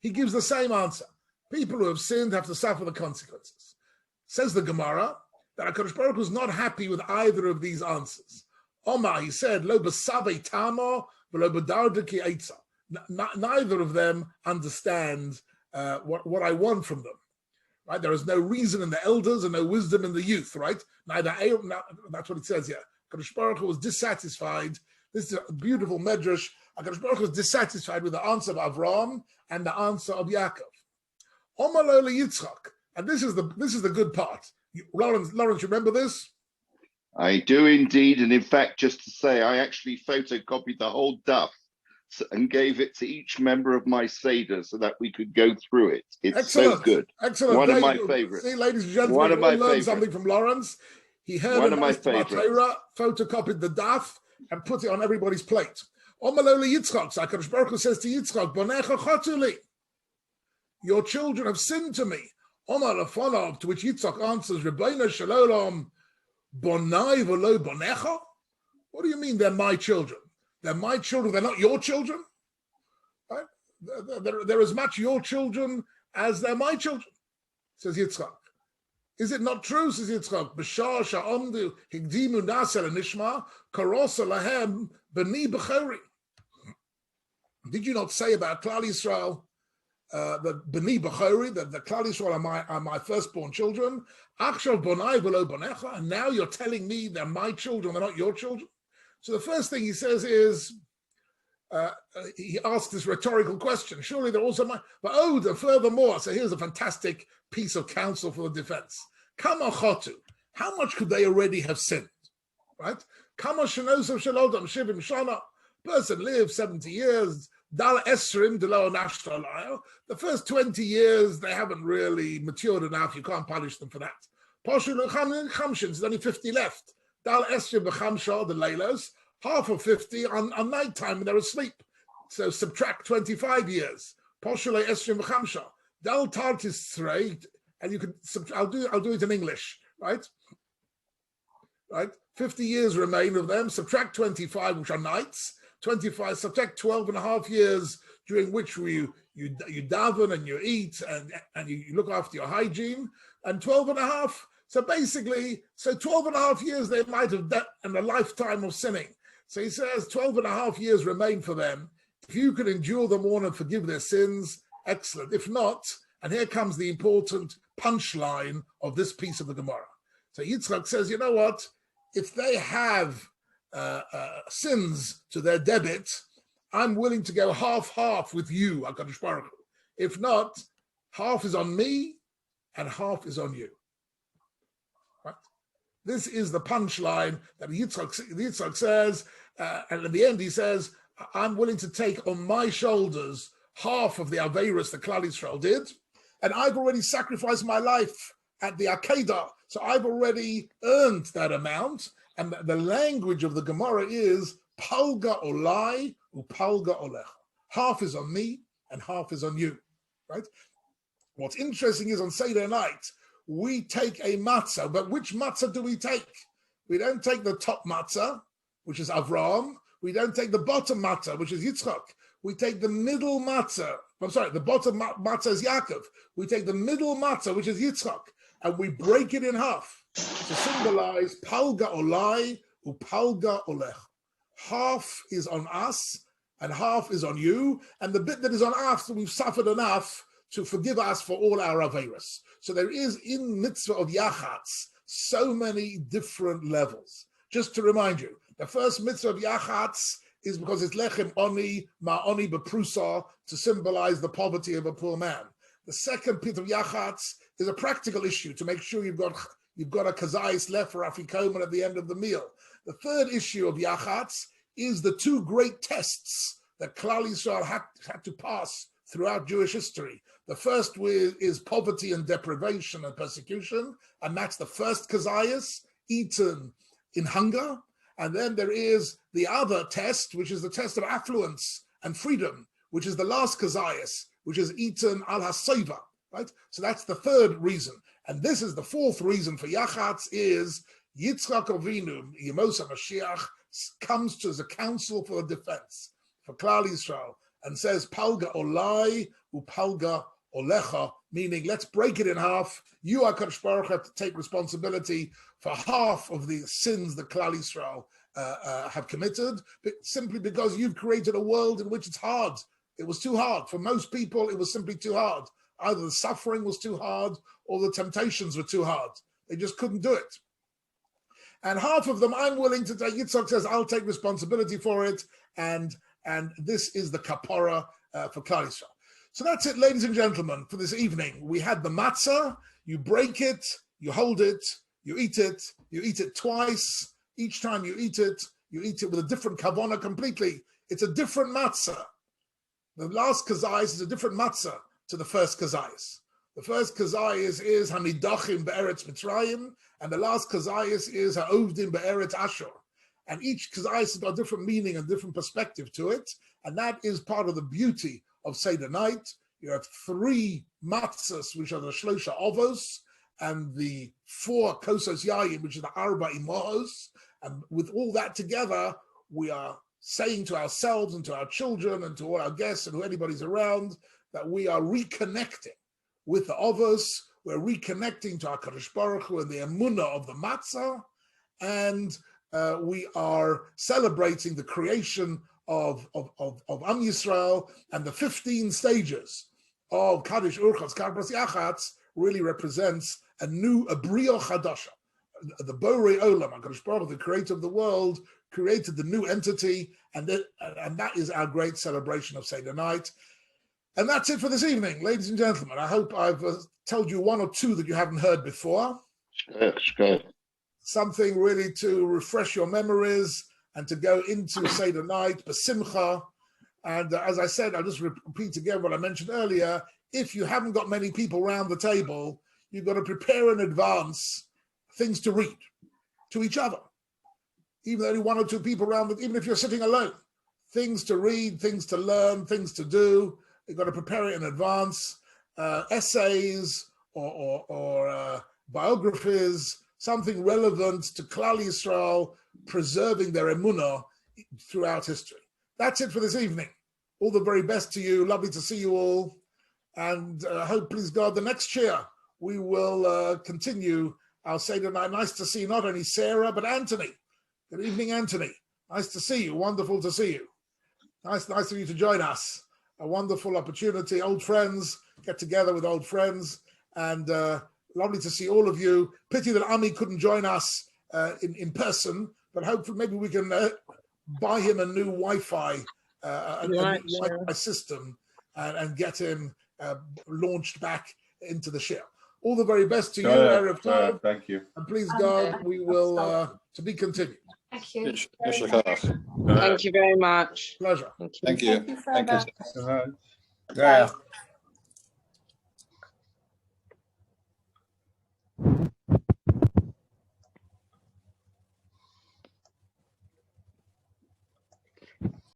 gives the same answer. People who have sinned have to suffer the consequences. Says the Gemara that HaKadosh Baruch Hu is not happy with either of these answers. Omar, he said, Lo b'savei tamo v'lo b'dardeki eitza. Neither of them understand what I want from them. Right? There is no reason in the elders and no wisdom in the youth, right? That's what it says here. HaKadosh Baruch Hu was dissatisfied. This is a beautiful medrash. HaKadosh Baruch Hu was dissatisfied with the answer of Avram and the answer of Yaakov. Omar lo Yitzchak, and this is the good part. Lawrence, you remember this? I do indeed, and in fact, just to say, I actually photocopied the whole daf and gave it to each member of my Seder so that we could go through it. It's excellent. So good. Excellent. One of my favorites. See, ladies and gentlemen, we learned something from Lawrence. He heard one of my favorites. Photocopied the daf and put it on everybody's plate. Omaloli Yitzchak, HaKadosh Baruch Hu says to Yitzchak, Bonecha chatuli, your children have sinned to me. Omar Lafonov, to which Yitzchak answers, Rebbeinu Shalom, Bonai v'lo Bonecha? What do you mean they're my children? They're my children, they're not your children? Right? They're as much your children as they're my children, says Yitzchak. Is it not true, says Yitzchak? B'shar sha'omdu higdimu nasel nishma karosa lahem b'ni b'chori. Did you not say about Klal Yisrael the B'ni B'chori, the Klal Yisrael are my firstborn children. Achshav bonai v'lo bonecha, and now you're telling me they're my children, they're not your children. So the first thing he says is, he asks this rhetorical question. Surely they're also mine. But and furthermore, so here's a fantastic piece of counsel for the defense. Kama chotu, how much could they already have sinned? Right? Kama shenosav shalodam shivim shana. Person lives 70 years. Dal esrim delo nashta. The first 20 years they haven't really matured enough. You can't punish them for that. Poshul chamshin, there's only 50 left. Dal esrim b'chamsha, the leilos. Half of 50 on nighttime when they're asleep. So subtract 25 years. Poshul esrim b'chamsha. Dal tartis threi, and you can. I'll do it in English, right? Right. 50 years remain of them. Subtract 25, which are nights. 25, subtract 12 and a half years during which you daven and you eat and you look after your hygiene, and 12 and a half. So basically, 12 and a half years they might have done in a lifetime of sinning. So he says 12 and a half years remain for them. If you can endure them all and forgive their sins, excellent. If not, and here comes the important punchline of this piece of the Gemara. So Yitzchak says, you know what? If they have sins to their debit, I'm willing to go half-half with you, HaKadosh Baruch Hu. If not, half is on me and half is on you. Right? This is the punchline that Yitzchak says, and at the end he says, I'm willing to take on my shoulders half of the Aveirus that Klal Yisrael did, and I've already sacrificed my life at the Akedah, so I've already earned that amount. And the language of the Gemara is palga olai upalga olech. Half is on me and half is on you, right? What's interesting is on Seder night, we take a matzah, but which matzah do we take? We don't take the top matzah, which is Avraham. We don't take the bottom matzah, which is Yitzchak. We take the middle matzah. I'm sorry, the bottom matzah is Yaakov. We take the middle matzah, which is Yitzchak, and we break it in half to symbolize palga olai upalga olech. Half is on us and half is on you, and the bit that is on us, we've suffered enough to forgive us for all our aveirus. So there is in mitzvah of yachatz so many different levels. Just to remind you, the first mitzvah of yachatz is because it's lechem oni ma'oni beprusa, to symbolize the poverty of a poor man. The second bit of yachatz is a practical issue to make sure you've got a kazayis left for afikoman at the end of the meal. The third issue of yachatz is the two great tests that Klal Yisrael had to pass throughout Jewish history. The first is poverty and deprivation and persecution, and that's the first kazayis, eaten in hunger. And then there is the other test, which is the test of affluence and freedom, which is the last kazayis, which is eaten al hasayva, right? So that's the third reason. And this is the fourth reason for yachatz is Yitzchak Avinu, Yemosa Mashiach, comes to the council for the defense, for Klal Yisrael, and says, Palga olai upalga olecha, meaning let's break it in half. You, HaKadosh Baruch Hu, have to take responsibility for half of the sins that Klal Yisrael have committed, but simply because you've created a world in which it's hard. It was too hard. For most people, it was simply too hard. Either the suffering was too hard or the temptations were too hard. They just couldn't do it. And half of them I'm willing to take. Yitzchak says, I'll take responsibility for it. And this is the kapara for Klal Yisrael. So that's it, ladies and gentlemen, for this evening. We had the matzah. You break it, you hold it, you eat it twice. Each time you eat it with a different kavana completely. It's a different matzah. The last kazayis is a different matzah to the first kazayis. The first kazayis is hanidachim be'eretz Mitzrayim, and the last kazayis is ha'ovdim be'eretz Ashur. And each kazayis has got a different meaning and different perspective to it, and that is part of the beauty of Seder night. You have three matzahs, which are the shlosha ovos, and the four kosos yayim, which is the arba imahos. And with all that together, we are saying to ourselves and to our children and to all our guests and who anybody's around that we are reconnecting with the ovos. We're reconnecting to our HaKadosh Baruch Hu and the emunah of the matzah, and we are celebrating the creation of Am Yisrael and the 15 stages of Kaddish Urchatz Karpas Yachatz really represents a Brio Chadasha. The Borei Olam, HaKadosh Baruch Hu, the creator of the world, created the new entity, and that is our great celebration of Seder night. And that's it for this evening, ladies and gentlemen. I hope I've told you one or two that you haven't heard before. Sure. Something really to refresh your memories and to go into Seder night, B'simcha. And as I said, I'll just repeat again what I mentioned earlier. If you haven't got many people around the table, you've got to prepare in advance things to read to each other. Even only one or two people around, even if you're sitting alone, things to read, things to learn, things to do. You've got to prepare it in advance. Essays or biographies, something relevant to Klal Yisrael, preserving their emunah throughout history. That's it for this evening. All the very best to you. Lovely to see you all. And hope, please God, the next year we will continue our Seder night. Nice to see not only Sarah, but Anthony. Good evening, Anthony. Nice to see you. Wonderful to see you. Nice of you to join us. A wonderful opportunity. Old friends, get together with old friends. And lovely to see all of you. Pity that Ami couldn't join us in person, but hopefully maybe we can buy him a new Wi-Fi, a new Wi-Fi system, and get him launched back into the ship. All the very best to you, Erev Tov. Thank you. And please God, we will to be continued. Thank you. Thank you very much. Pleasure. Thank you. Thank you. Thank you so much. Yeah.